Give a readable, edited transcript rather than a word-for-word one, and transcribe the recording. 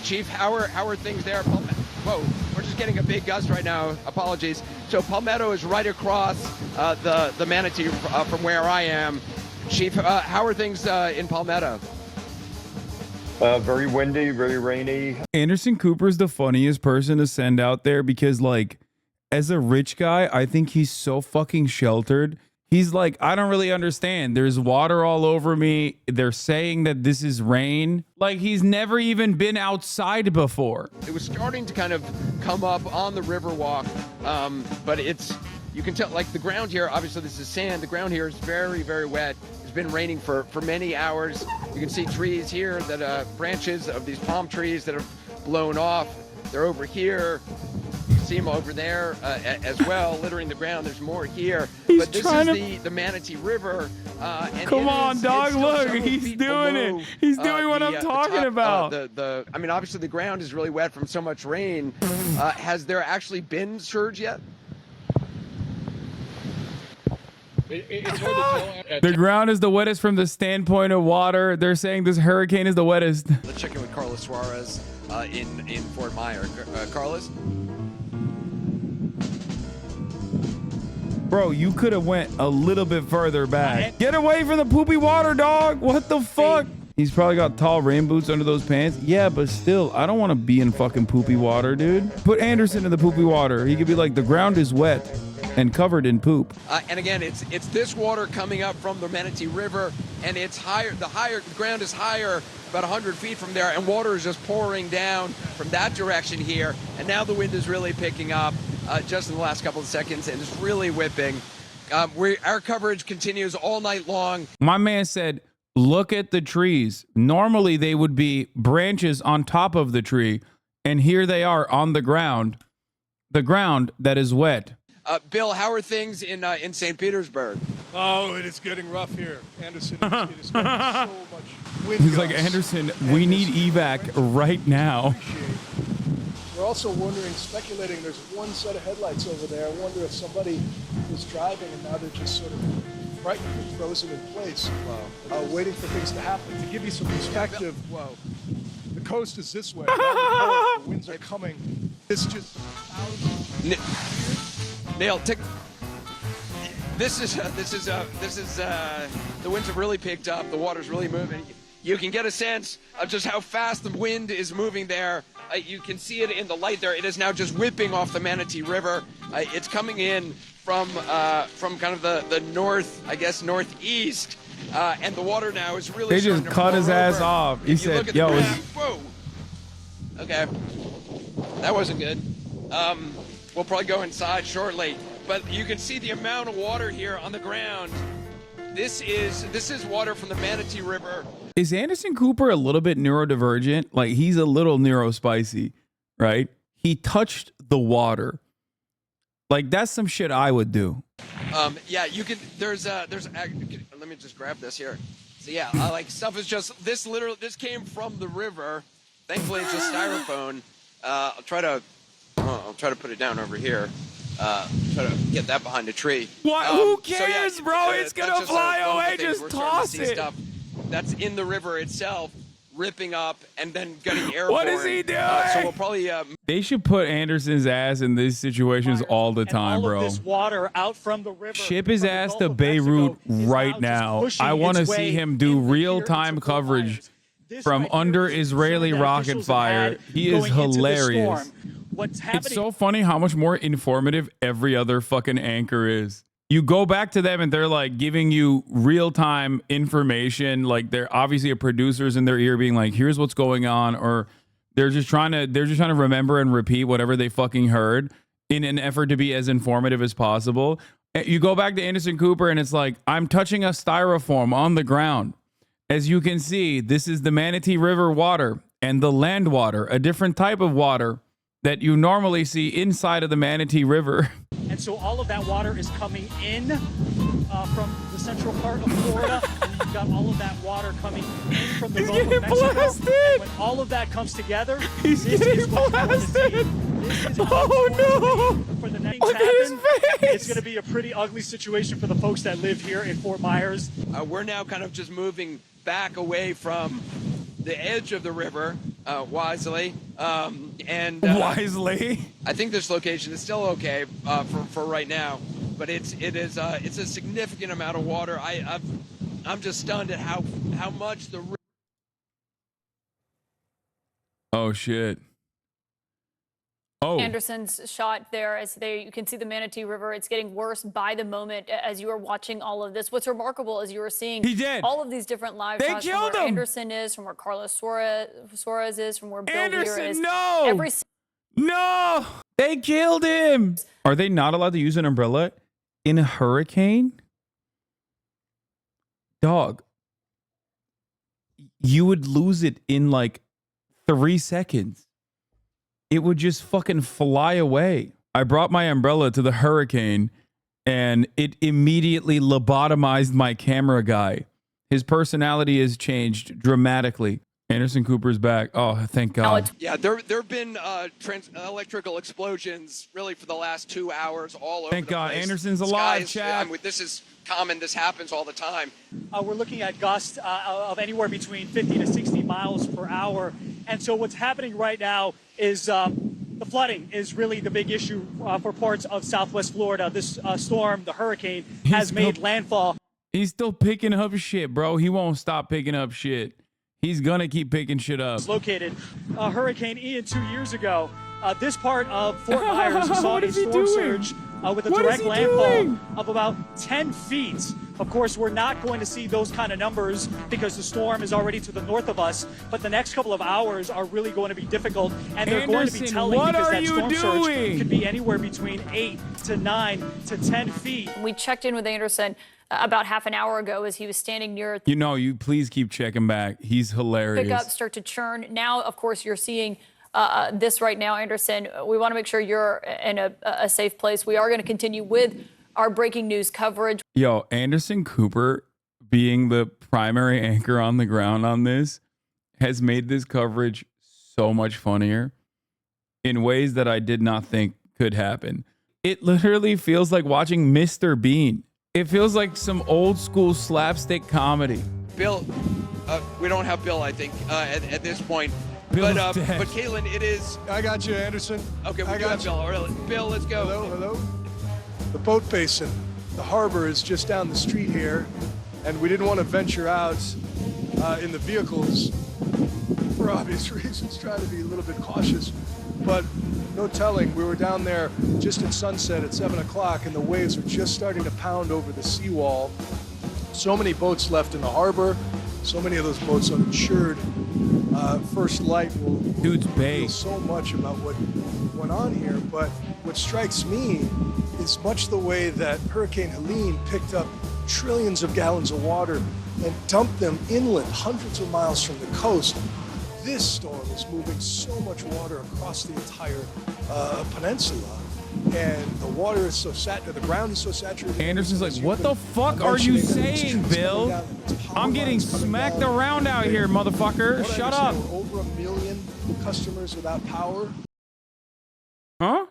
Chief, how are things there? Whoa, we're just getting a big gust right now. Apologies. So Palmetto is right across the Manatee from where I am. Chief, how are things in Palmetto? Very windy, very rainy. Anderson Cooper's the funniest person to send out there because, like, as a rich guy, I think he's so fucking sheltered. He's like, I don't really understand. There's water all over me. They're saying that this is rain. Like, he's never even been outside before. It was starting to kind of come up on the Riverwalk, but you can tell, like, the ground here, obviously this is sand. The ground here is very, very wet. It's been raining for many hours. You can see trees here branches of these palm trees that have blown off. They're over here. You can see them over there as well, littering the ground. There's more here. But this is the Manatee River. And come on, dog. Look, he's doing it. He's doing what I'm talking about. I mean, obviously the ground is really wet from so much rain. Has there actually been surge yet? It's hard to tell. The ground is the wettest from the standpoint of water. They're saying this hurricane is the wettest. Let's check in with Carlos Suarez in Fort Myers. Carlos? Bro, you could have went a little bit further back. Get away from the poopy water, dog. What the fuck? He's probably got tall rain boots under those pants. Yeah, but still, I don't want to be in fucking poopy water, dude. Put Anderson in the poopy water. He could be like, the ground is wet and covered in poop. And again, it's this water coming up from the Manatee River, and it's higher. The ground is higher, about 100 feet from there, and water is just pouring down from that direction here. And now the wind is really picking up just in the last couple of seconds, and it's really whipping. Our coverage continues all night long. My man said, look at the trees. Normally they would be branches on top of the tree, and here they are on the ground that is wet. Bill, how are things in St. Petersburg? Oh, it is getting rough here. Anderson, it is getting so much wind. He's like, Anderson, we need evac right now. We're also speculating, there's one set of headlights over there. I wonder if somebody was driving and now they're just sort of frightened and frozen in place, waiting for things to happen. To give you some perspective, the coast is this way. The winds are coming. It's just Neil, this is the winds have really picked up. The water's really moving. You can get a sense of just how fast the wind is moving there. You can see it in the light there. It is now just whipping off the Manatee River. It's coming in from kind of the north, I guess, northeast, and the water now is really. They just cut his ass off. He said, "Yo, whoa." Okay, that wasn't good. We'll probably go inside shortly, but you can see the amount of water here on the ground. This is water from the Manatee River. Is Anderson Cooper a little bit neurodivergent? Like, he's a little neurospicy, right? He touched the water. Like, that's some shit I would do. Yeah, you can. Let me just grab this here. So yeah, like stuff is just this came from the river. Thankfully, it's just styrofoam. I'll try to put it down over here. Try to get that behind a tree. What? Who cares, so yeah, bro? It's gonna fly away. Just toss it. Stuff that's in the river itself, ripping up and then getting airborne. What is he doing? So we'll probably. They should put Anderson's ass in these situations all the time, bro. This water out from the river, ship his ass to Beirut right now. I want to see him do real-time coverage from under Israeli rocket fire. He is hilarious. It's so funny how much more informative every other fucking anchor is. You go back to them and they're like giving you real-time information. Like, they're obviously a producer's in their ear being like, here's what's going on. Or they're just trying to remember and repeat whatever they fucking heard in an effort to be as informative as possible. You go back to Anderson Cooper and it's like, I'm touching a styrofoam on the ground. As you can see, this is the Manatee River water and the land water, a different type of water that you normally see inside of the Manatee River. And so all of that water is coming in from the central part of Florida. And you've got all of that water coming in from the Gulf of Mexico. And when all of that comes together, this is what you're going to see. This is for the next happen. It's going to be a pretty ugly situation for the folks that live here in Fort Myers. We're now kind of just moving back away from the edge of the river. wisely. Wisely. I think this location is still okay for right now, but it's a significant amount of water. I'm just stunned at how much the. Oh shit. Oh. Anderson's shot there as you can see the Manatee River. It's getting worse by the moment as you are watching all of this. What's remarkable is you are seeing all of these different live shots from where Anderson is, from where Carlos Suarez is, from where Bill Weir is. No, they killed him. Are they not allowed to use an umbrella in a hurricane? Dog, you would lose it in like 3 seconds. It would just fucking fly away. I brought my umbrella to the hurricane and it immediately lobotomized my camera guy. His personality has changed dramatically. Anderson Cooper's back. Oh, thank God. Yeah, there have been electrical explosions really for the last 2 hours all over. Thank God, place. Anderson's alive, Chad. I mean, this is common. This happens all the time. We're looking at gusts of anywhere between 50 to 60 miles per hour. And so what's happening right now is the flooding is really the big issue for parts of Southwest Florida. This storm, the hurricane, has made landfall. He's still picking up shit, bro. He won't stop picking up shit. He's going to keep picking shit up. It's located. Hurricane Ian 2 years ago. This part of Fort Myers saw a storm surge with a direct landfall of about 10 feet. Of course, we're not going to see those kind of numbers because the storm is already to the north of us. But the next couple of hours are really going to be difficult. And they're going to be telling because that storm surge could be anywhere between 8 to 9 to 10 feet. We checked in with Anderson about half an hour ago as he was standing near. You please keep checking back. He's hilarious. Pick up, start to churn. Now, of course, you're seeing this right now, Anderson. We want to make sure you're in a safe place. We are going to continue with our breaking news coverage. Yo, Anderson Cooper being the primary anchor on the ground on this has made this coverage so much funnier in ways that I did not think could happen. It literally feels like watching Mr. Bean. It feels like some old school slapstick comedy. Bill, we don't have Bill, I think, at this point. Bill's but dead. Caitlin, it is. I got you, Anderson. Okay, we do have Bill. All right, Bill, let's go. Hello. The boat basin, the harbor is just down the street here, and we didn't want to venture out in the vehicles for obvious reasons, trying to be a little bit cautious. But no telling, we were down there just at sunset at 7 o'clock, and the waves were just starting to pound over the seawall. So many boats left in the harbor, so many of those boats uninsured. First Light will feel so much about what went on here, but what strikes me is much the way that Hurricane Helene picked up trillions of gallons of water and dumped them inland, hundreds of miles from the coast. This storm is moving so much water across the entire peninsula, and the water is so the ground is so saturated. Anderson's like, what the fuck are you saying, Bill? I'm getting smacked around out here, motherfucker. Shut up. Over 1 million customers without power. Huh?